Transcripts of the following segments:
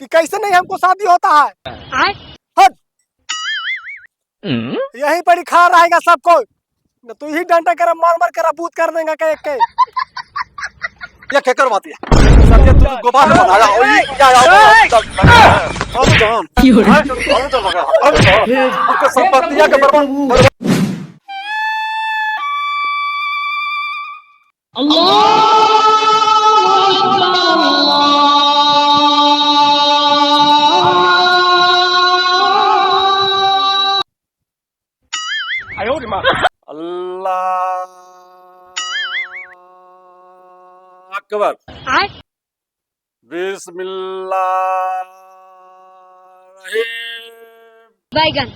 कि कैसे नहीं हमको शादी होता है। हट यहीं पर ही खा रहेगा सबको, न तू ही डंडा कर मार मार कर बूथ कर देगा कह के। ये क्या करवाती है सब, ये तू गोपाल ने बनाया और ये क्या अब जान अब तो लगा अब तो संपत्तियां के बर्बाद। अल्लाह अकबर, बिस्मिल्लाह बैगन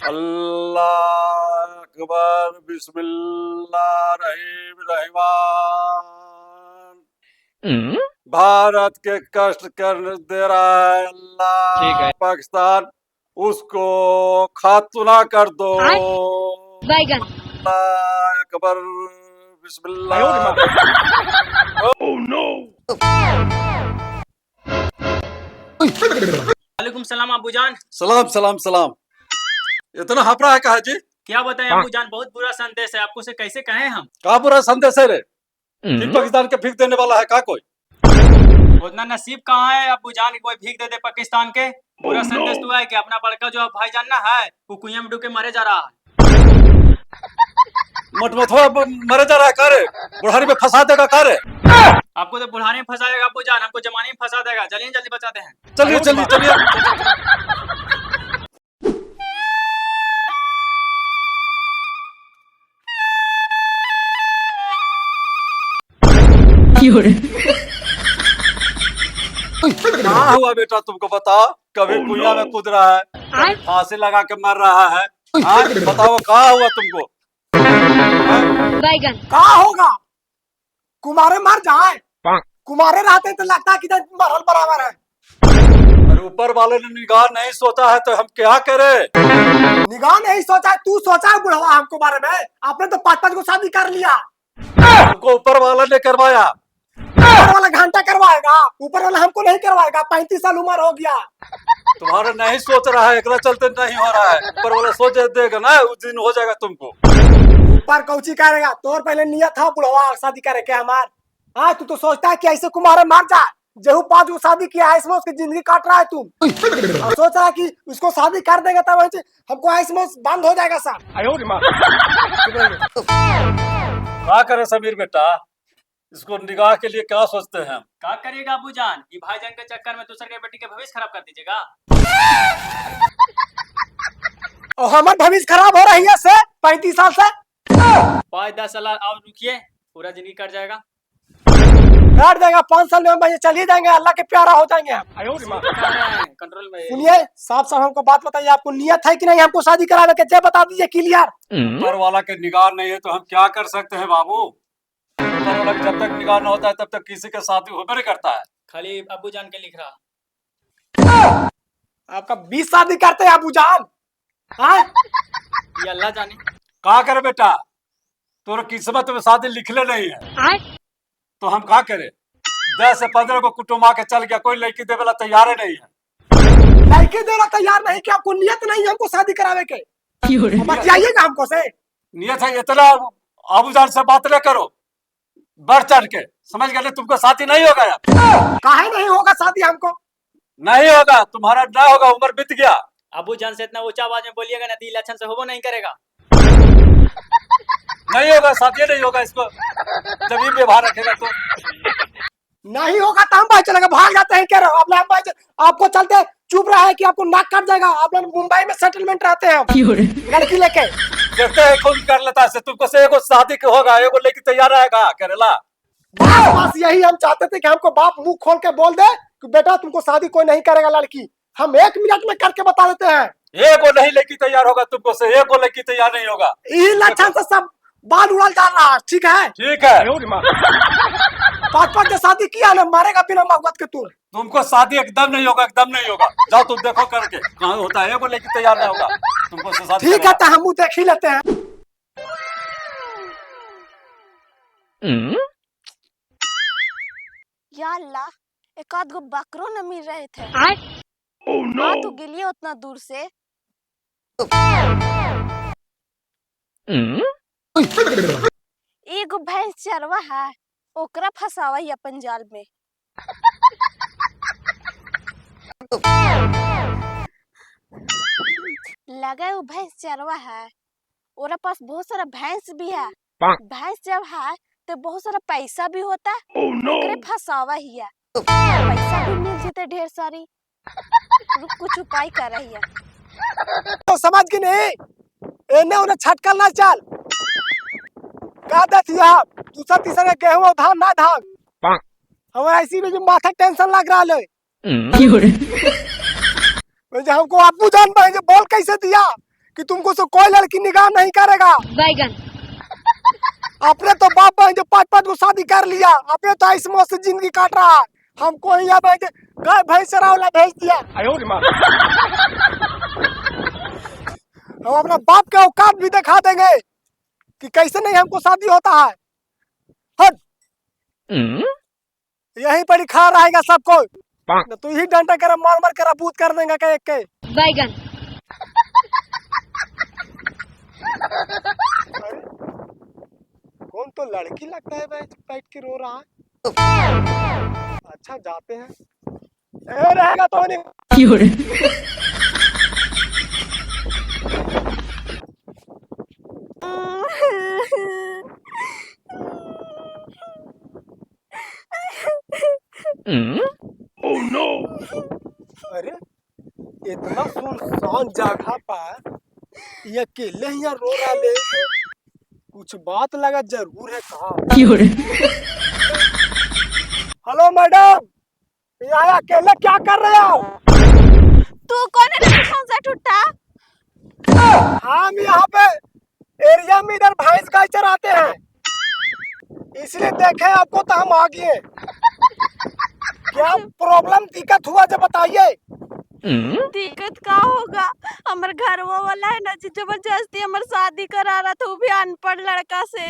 अल्लाह अकबर, बिस्मिल्लाह रहमान। भारत के कष्ट कर दे रहा है अल्लाह, पाकिस्तान उसको खातुना कर दो। बैगन अल्लाह अकबर, बिस्मिल्लाह। Oh no. वालेकुम सलाम अब्बूजान। सलाम सलाम सलाम। इतना हपरा है कहा जी? क्या बताएं अब्बूजान, बहुत बुरा संदेश है आपको, से कैसे कहें हम। कहा बुरा संदेश है रे? फिर पाकिस्तान के भीख देने वाला है का कोई? उतना नसीब कहाँ है अब्बूजान, कोई भीख दे दे पाकिस्तान के। बुरा संदेश तो है कि अपना बड़का जो भाईजान ना है वो कुएं में डूब के मरे जा रहा है। मटमथुआ मरे जा रहा है का रे? बुढ़ारी में फंसा देगा का रे? आपको तो बुढ़ाने में फंसा देगा अब्बूजान, हमको जमाने में फंसा देगा। चलिए जल्दी बचाते हैं। चलिए चलिए चलिए। क्या हुआ बेटा तुमको बताओ? कभी कुइया में कूद रहा है, कभी फांसी लगा के मर रहा है। आज बताओ क्या हुआ तुमको? बैगन कहा होगा कुमारे मर जाए, कुमारे रहते तो लगता कि मरल बराबर है। अरे ऊपर वाले ने निगाह नहीं सोचा है तो हम क्या करें? निगाह नहीं सोचा है, तू सोचा है बुढ़वा हमको बारे में? आपने तो 5-5 को शादी कर लिया। हमको ऊपर वाला ने करवाया। ऊपर वाला घंटा करवाएगा, ऊपर वाला हमको नहीं करवाएगा। 35 साल उम्र हो गया। तुम्हारा नहीं सोच रहा है, एकरा चलते नहीं हो रहा है। ऊपर वाला सोच देगा ना, उस दिन हो जाएगा तुमको। ऊपर कौची करेगा? तोर पहले नियत था बुढ़वा शादी करे के हमार। हाँ तू तो सोचता है कि ऐसे कुमारे मर जा, जेहू 5 को शादी किया है इसमें उसकी जिंदगी काट रहा है तू। और सोच रहा है कि उसको शादी कर देगा तब हमको ऐसे बंद हो जाएगा सब। क्या करे समीर बेटा, इसको निगाह के लिए क्या सोचते हैं हम? क्या करेगा अब्बूजान, ये भाईजान के चक्कर में दूसरे के बेटी के भविष्य खराब कर दीजिएगा। और हमारे भविष्य खराब हो रही है से 35 साल से। 5-10 साल और रुकिए, पूरा जिंदगी कट जाएगा। काट देगा 5 साल में हम चलिए जाएंगे, अल्लाह के प्यारा हो जाएंगे हम। कंट्रोल में सुनिए साफ साफ हमको बात बताइए, आपको नियत है कि नहीं हमको शादी कराने के? जय बता दीजिए क्लियर। ऊपर वाला के निगाह नहीं है तो हम क्या कर सकते हैं बाबू? ऊपर वाला जब तक निगाह न होता है तब तक किसी का शादी होबे नहीं करता है। खाली अब्बूजान के लिख रहा। आपका 20 शादी करते हैं अबूजान। हाँ ये अल्लाह जाने। क्या करे बेटा, तोर किस्मत में शादी लिखले नहीं है तो हम क्या करें? 10 से 15 को कुटुम्ब आके चल गया, कोई लड़की देवे ला तैयार ही नहीं है। लड़की देना तैयार नहीं कि आपको नियत नहीं है हमको शादी करावे के? बताइएगा हमको से। नियत है इतना, अबूजान से बात न करो बढ़ चढ़ के, समझ गए? तुमको शादी नहीं होगा यार। काहे नहीं होगा शादी हमको? नहीं होगा, तुम्हारा ना होगा, उम्र बीत गया। अब्बूजान से इतना ऊंचा आवाज में बोलिएगा ना, दिल अच्छा से होबो नहीं करेगा। नहीं होगा शादी, नहीं होगा। इसको जब ये व्यवहार रखेगा तो नहीं होगा तो हम भाई चलेगा, भाग जाते हैं। क्या रहो आप लोग भाई, आपको चलते चुप रहा है कि आपको नाक कट जाएगा। आप लोग मुंबई में सेटलमेंट रहते हैं लड़की लेके। देखते हैं कौन कर लेता है। तुमको से एगो शादी के होगा, एगो लेके तैयार रहेगा करेला। बस यही हम चाहते थे कि हमको बाप मुंह खोल के बोल दे कि बेटा तुमको शादी कोई नहीं करेगा लड़की। हम 1 मिनट में करके बता देते हैं। एगो नहीं लेके तैयार होगा तुमको से, एगो लेके तैयार नहीं होगा। यही लक्षण से सब बाल उड़ल जा रहा है। ठीक है ठीक है। 5-5 के शादी किया ना, मारेगा बिना मोहब्बत के तू। तुमको शादी एकदम नहीं होगा, एकदम नहीं होगा। जाओ तुम देखो करके कहाँ होता है, एगो लेके तैयार नहीं होगा तुमको से शादी। ठीक है तो हम देख ही लेते हैं। या अल्लाह, एक आध गो बकरो न मिल रहे थे। हाँ तो गेलिए उतना दूर से। एगो भैंस चरवा है, ओकरा फसावा ही अपन जाल में। लगा वो भैंस चरवा है, ओरा पास बहुत सारा भैंस भी है। भैंस जब है तो बहुत सारा पैसा भी होता है। ओकरे फसावा ही है, पैसा भी मिल जेते ढेर सारी। रुक कुछ उपाय कर रही है। तो समझ के नहीं, एने उन्हें छटकल ना चल। का दतिया दूसरा तीसरा गेहूं और धान ना धान। हमारा इसी में जो माथा टेंशन लग रहा है। मुझे हमको अब्बू जान भाई बोल कैसे दिया कि तुमको से कोई लड़की निगाह नहीं करेगा। बैगन अपने तो बाप भाई जो 5-5 को शादी कर लिया, अपने तो इस मौत से जिंदगी काट रहा है। हमको यहाँ भाई गाय भैंस चरावला भेज दिया। हम अपना बाप के औकात भी दिखा देंगे कि कैसे नहीं हमको शादी होता है। हट यहीं पर ही खा रहेगा सबको। तू ही डंडा कर मार मार कर बूथ कर देगा के एक के। बैगन कौन तो लड़की लगता है बैठ के रो रहा है। अच्छा जाते हैं, ए रहेगा तो नहीं। अरे इतना सुनसान जगह पर ये अकेले यहाँ रो रहा ले, कुछ बात लगा जरूर है। कहा हेलो मैडम, यहाँ अकेले क्या कर रहे हो? तू कौन है कौन सा ठुट्टा? हम यहाँ पे एरिया में इधर भैंस गाय चराते हैं, इसलिए देखे आपको तो हम आ गए। क्या प्रॉब्लम दिक्कत हुआ जब बताइए। दिक्कत का होगा, हमार घरवा वाला है ना जबरदस्ती हमार शादी करा रहा था, वो भी अनपढ़ लड़का से।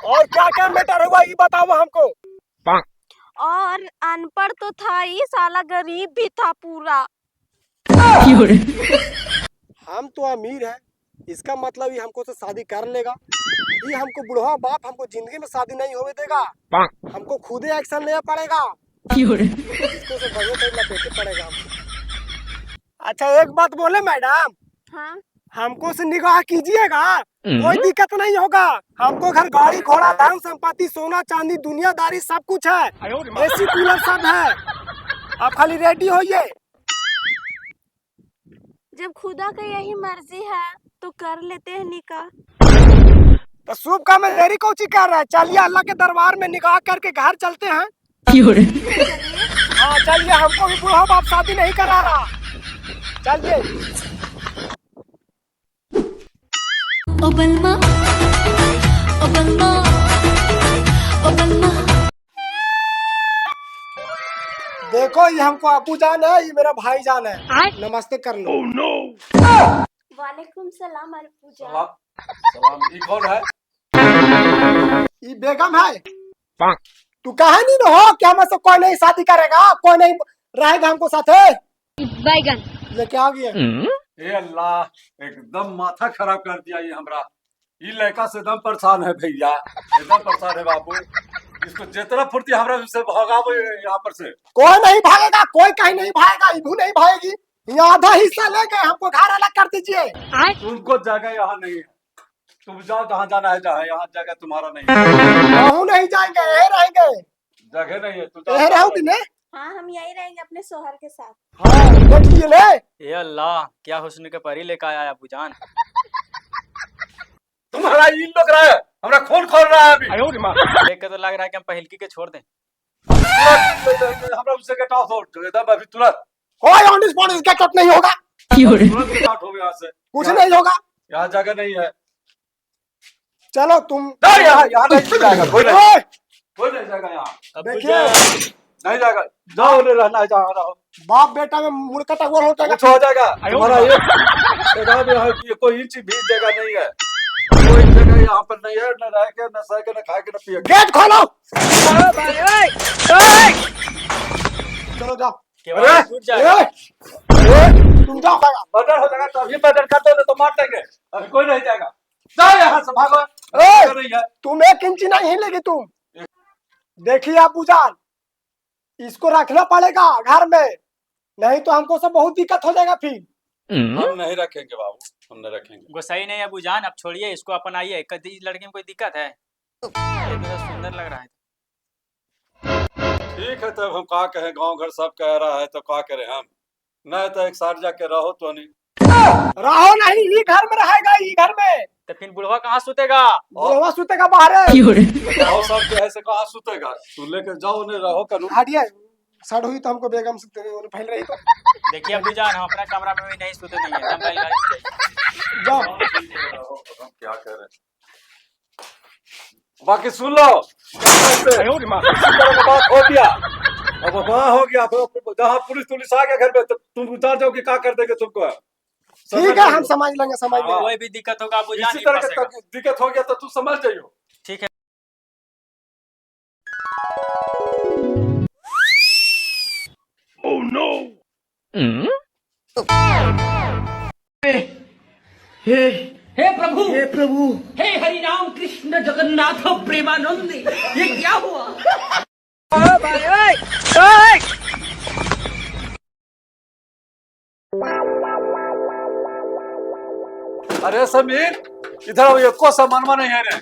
और क्या क्या मैटर हुआ ये बताओ हमको। और अनपढ़ तो था ही, साला गरीब भी था पूरा। हम तो अमीर हैं, इसका मतलब ये हमको से शादी कर लेगा। ये हमको बुढ़वा बाप हमको जिंदगी में शादी नहीं होने देगा। हमको खुद ही एक्शन लेना पड़ेगा। इसको से बड़े पे लपेटे पड़ेगा हमको। अच्छा एक बात बोले मैडम, हाँ हमको से निगाह कीजिएगा, कोई दिक्कत नहीं होगा। हमको घर गाड़ी घोड़ा धन संपत्ति सोना चांदी दुनियादारी सब कुछ है, एसी कूलर सब है। आप खाली रेडी होइए। जब खुदा का यही मर्जी है तो कर लेते हैं निकाह। तो शुभ काम में देरी कौची कर रहा है? चलिए अल्लाह के दरबार में निकाह करके घर चलते हैं। हाँ चलिए, हमको भी बुढ़ा बाप शादी नहीं करा रहा। चलिए। ओबलमा ओबलमा ओबलमा। देखो ये हमको अबू जान है, ये मेरा भाई जान है। नमस्ते कर लो। वालेकुम सलाम अबू जान। सलाम। ये कौन है? ये बेगम है। तू कहा नहीं ना हो क्या मतलब कोई नहीं शादी करेगा, कोई नहीं रहेगा हमको साथे। बैगन लेके आ गया। ए अल्लाह, एकदम माथा खराब कर दिया ये हमरा। ये लड़का से एकदम परेशान है भैया, एकदम परेशान है बाबू। इसको जितना फुर्ती हमरा से भगाओ यहाँ पर से। कोई नहीं भागेगा, कोई कहीं नहीं भागेगा, इधू नहीं भागेगी। यहाँ आधा हिस्सा ले गए, हमको घर अलग कर दीजिए। तुमको जगह यहाँ नहीं है, तुम जाओ जहाँ जाना है जहाँ, यहाँ जगह तुम्हारा नहीं है। कहूँ नहीं जाएंगे, यही रहेंगे। जगह नहीं है, तू यही रहोगी ने। हाँ हम यही रहेंगे अपने सोहर के साथ। हाँ देख लिए ले। ये अल्लाह, क्या हुस्न के परी लेकर आया है अबू जान। तुम्हारा इन लोग रहा है, हमरा खून खोल रहा है अभी। देख के तो लग रहा है कि हम पहलकी के छोड़ दें। हमरा उससे गेट आउट हो एकदम अभी तुरंत। कोई ऑन द स्पॉट इसका कट नहीं होगा, तुरंत गेट आउट हो यहाँ से। कुछ नहीं होगा। यहाँ जगह नहीं है। चलो तुम नहीं, यहाँ नहीं जाएगा, कोई नहीं जाएगा यहाँ। देखिए नहीं जाएगा, जाओ नहीं रहना है जहाँ रहो। बाप बेटा में मुड़कटा गोल हो जाएगा। कुछ हो जाएगा तुम्हारा। ये कोई इंच भी जगह नहीं है। कोई जगह यहाँ पर नहीं है, न रह के, न सह के, न खाए के, न पिए के। गेट खोलो। चलो जाओ। केवाड़ी टूट जाएगा। तुम जाओ। मर्डर हो जाएगा तो अभी मर्डर कर दो तो मार देंगे, अभी कोई नहीं जाएगा। जाओ यहाँ से, भागो। कर रही है। तुम 1 इंच नहीं हिलेगी तुम। देखिए अबू जान, इसको रखना पड़ेगा घर में, नहीं तो हमको सब बहुत दिक्कत हो जाएगा फिर। हम नहीं रखेंगे बाबू, हम नहीं रखेंगे। गुस्साई नहीं अबू जान, अब छोड़िए इसको, अपनाइए। कभी लड़के में कोई दिक्कत है? ये तो सुंदर लग रहा है। ठीक है, तब हम क्या कहें, गांव घर सब कह रहा है तो क्या करें हम। नहीं तो एक साथ जाके रहो तो नहीं। रहो नहीं, ये घर में रहेगा, ये घर में। तो फिर बुढ़वा कहाँ सुतेगा? बुढ़वा सुतेगा बाहर। गाँव सब के ऐसे कहाँ सुतेगा, तू लेकर जाओ, नहीं रहो करूँ। हटिए, सड़ हुई तो हमको बेगम से फैल रही तो। देखिए अबू जान, हम अपना कमरा में भी नहीं सोते नहीं है, दम बैलगाड़ी में जाइए। जाओ। हम क्या करें, बाकी सुन लो। बात हो गया, अब वहाँ हो गया, जहाँ पुलिस आ गया घर में तो तुम उतार जाओ कि क्या कर देंगे तुमको। ठीक है, हम समझ लेंगे, समझ लेंगे। कोई भी दिक्कत होगा अबू जान इसी ही तरह फंसेगा। की दिक्कत हो गया तो तू समझ जाइयो। ठीक है। हे प्रभु हे हरि राम कृष्ण जगन्नाथ प्रेमानंद, ये क्या हुआ? अरे समीर, इधर एको सामानवा नहीं है रे।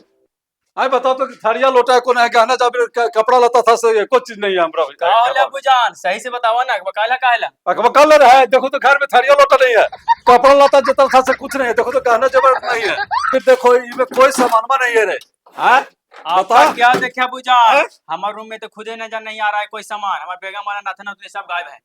आई बताओ तो थरिया लोटा को नहीं, गहना जब कपड़ा लता था से एको चीज नहीं है हमरा। का होले अबू जान, सही से बतावा ना, बकाला काहेला? अकबकल रहा है, देखो तो घर में थरिया लोटा नहीं है, कपड़ा लता जितना था से कुछ नहीं है, देखो तो गहना जबर नहीं है, फिर देखो इनमें कोई सामानवा नहीं है रे। हैं आपका बता। क्या देखे अबू जान? हैं? हमारे रूम में तो खुदे नजर नहीं आ रहा है कोई सामान। हमारे बेगम वाला नाथन उतने सब गायब है।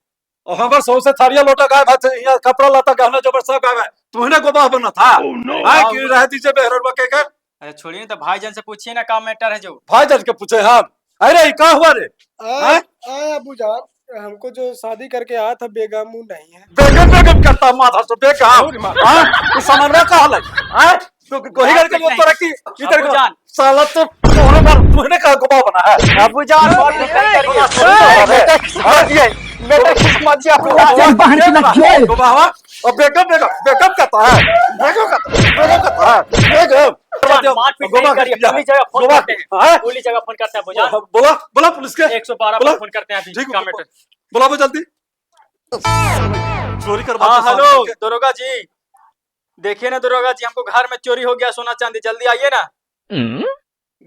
और हमारे सौ से थरिया लोटा गायब है, यहाँ कपड़ा लता गहना जबर सब गायब है। तुम्हें गोबाह बना था कि रह दीजिए बेहरवा के घर। अरे छोड़िए, तो भाईजान से पूछिए ना, काम मैटर है जो। भाई जान के पूछे हम, अरे क्या हुआ रे? अबू जान, हमको जो शादी करके आया था बेगम वो नहीं है। बेगम करता माथा तो बेगम, हां तू समझ कहा है, हैं तो कोई घर के लिए तो रखी इधर अबू को जान। साला तो तोहरे बार तूने का गोबा बना है। अबू जान बहुत बेटा किस्मत जी आपको गोबा हुआ और बेगम कहता है, बेगम कहता है बेगम। मारपीट नहीं करिए, पुलिस जगह फोन करते हैं, पुलिस जगह फोन करते हैं अबू जान। बोला पुलिस के 112 बोला। पर फोन करते हैं अभी। ठीक काम मैटर। बोला वो जल्दी चोरी करवा। हाँ हेलो दरोगा जी, देखिए ना दरोगा जी, हमको घर में चोरी हो गया सोना चांदी, जल्दी आइए ना।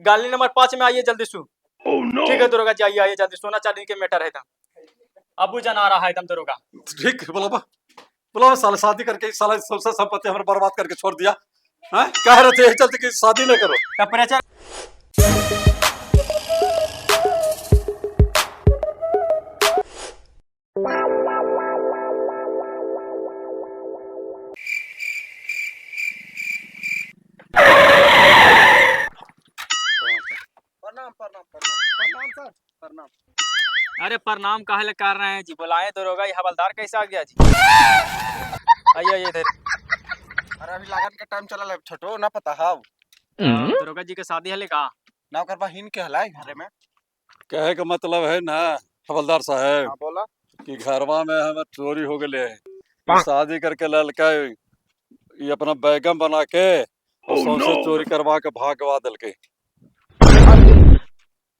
गली नंबर 5 में आइए जल्दी सु। ठीक है दरोगा जी, आइए आइए जल्दी, सोना चांदी के मैटर है एकदम। अबू जान आ रहा है एकदम दरोगा। ठीक है, बोला साला शादी करके साला सबसे संपत्ति हमारे बर्बाद करके छोड़ दिया। हैं कह रहे थे चलते कि शादी न करो। टेम्परेचर प्रणाम सर। प्रणाम। अरे प्रणाम काहे कर रहे हैं जी, बुलाए दरोगा। ये हवलदार कैसे आ गया जी? आइए आइए इधर। अरे अभी लागन के टाइम चला छोटो ना पता हाउ दरोगा जी के शादी है का? ना करवा हिन के हलाई घरे में। कहे का मतलब है ना हवलदार साहब हां बोला कि घरवा में हमें चोरी हो गए है, शादी करके लड़का ये अपना बैगम बना के और सौंसे चोरी करवा के भागवा दिल के।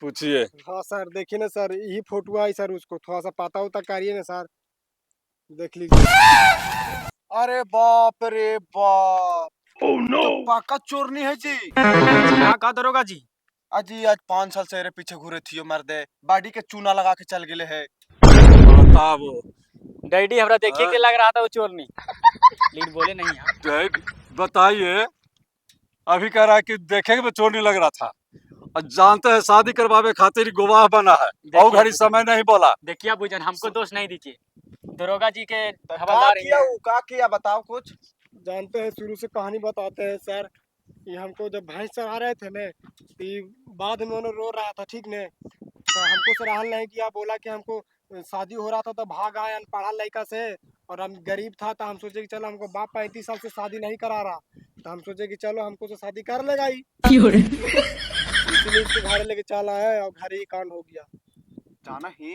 पूछिए। हाँ सर, देखिए ना सर, यही फोटो आई सर, उसको थोड़ा सा पता उता करिए ना सर, देख लीजिए। अरे बाप रे बाप तो पक्का चोरनी है जी। का दरोगा जी? अजी आज 5 साल से रे पीछे घूरे थियो मर्दे, बाडी के चूना लगा के चल गेले है। बताओ डैडी हमरा देखे के लग रहा था वो चोरनी। लीड बोले नहीं हम। डैड बताइए, अभी कह रहा है कि देखे में चोर नहीं लग रहा था, और जानते हैं शादी करवावे खातिर गवाह बना है, और घड़ी समय नहीं बोला। देखिए अबू जान, हमको दोष नहीं दीजिए, दरोगा जी के का हवलदार किया वो का किया बताओ कुछ। जानते हैं, शुरू से कहानी बताते हैं सर। ये हमको जब भैंस चढ़ा रहे थे ना, तो ये बाद में उन्होंने रो रहा था, ठीक ने, तो हमको सराहन नहीं किया, बोला कि हमको शादी हो रहा था तो भाग आया अनपढ़ा लड़का से, और हम गरीब था तो हम सोचे कि चलो हमको बाप 35 साल से शादी नहीं करा रहा, तो हम सोचे कि चलो हमको तो शादी कर लेगा ही, इसीलिए इसको घर लेके चला है और घर ही कांड हो गया। जाना ही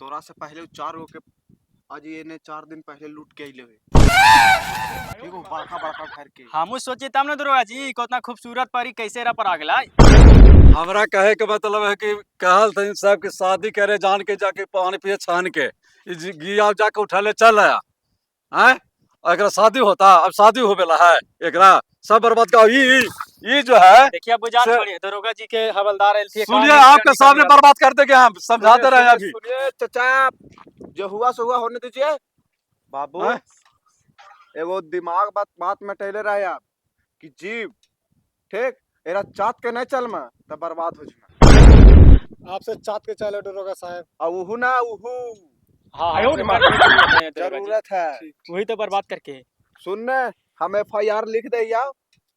तोरा से पहले 4 हो के आज ये ने 4 दिन पहले लूट के आइले हुए ठीक हो बड़का बड़का घर के। हमू सोचे तब ना दरोगा जी कितना खूबसूरत परी कैसे रा पर आ गला। हमरा कहे के मतलब है कि कहल थे साहब की शादी करे जान के जाके पानी पिए छान के गिया जाके उठा ले चल आया हैं। अगर शादी होता अब शादी हो बेला है एकरा सब बर्बाद का ये जो है। देखिए बुझा से- छोड़िए दरोगा जी के हवलदार एल थे। सुनिए आपके सामने बर्बाद कर देंगे हम समझाते रहे अभी। सुनिए चाचा जो हुआ सो हुआ होने दीजिए बाबू। हैं? एगो दिमाग बात में टहले रहे आप कि जीव ठीक एरा चाट के नहीं चल में तब बर्बाद हो जाए। आपसे चाट के चले दरोगा साहब। अब उहु ना उहु हाँ जरूरत है वही तो बर्बाद करके। सुनने हम FIR लिख दे या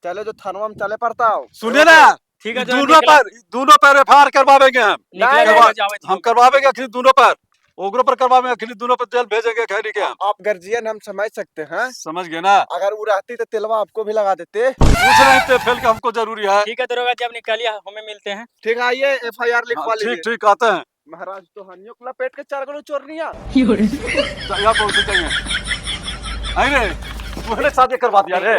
चले जो थानवा में चले पड़ता हो। सुनिए ना ठीक है दोनों पर FIR करवावेंगे हम निकले हम करवावेंगे अखिल दोनों पर ओगरों पर करवावेंगे अखिल दोनों पर जेल भेजेंगे खैरी के हम। आप गर्जियन हम समझ सकते हैं समझ गए ना। अगर वो रहती तो तिलवा आपको भी लगा देते। पूछ रहे थे फेल के हमको जरूरी है। ठीक है दरोगा जी अब निकलिए हमें मिलते हैं। ठीक है आइए FIR लिखवा हाँ, लीजिए। ठीक ठीक आते हैं। महाराज तो हनियों को लपेट के 4 गो चोरनिया यहाँ पहुंचे चाहिए। अरे शादी करवा दिया रे।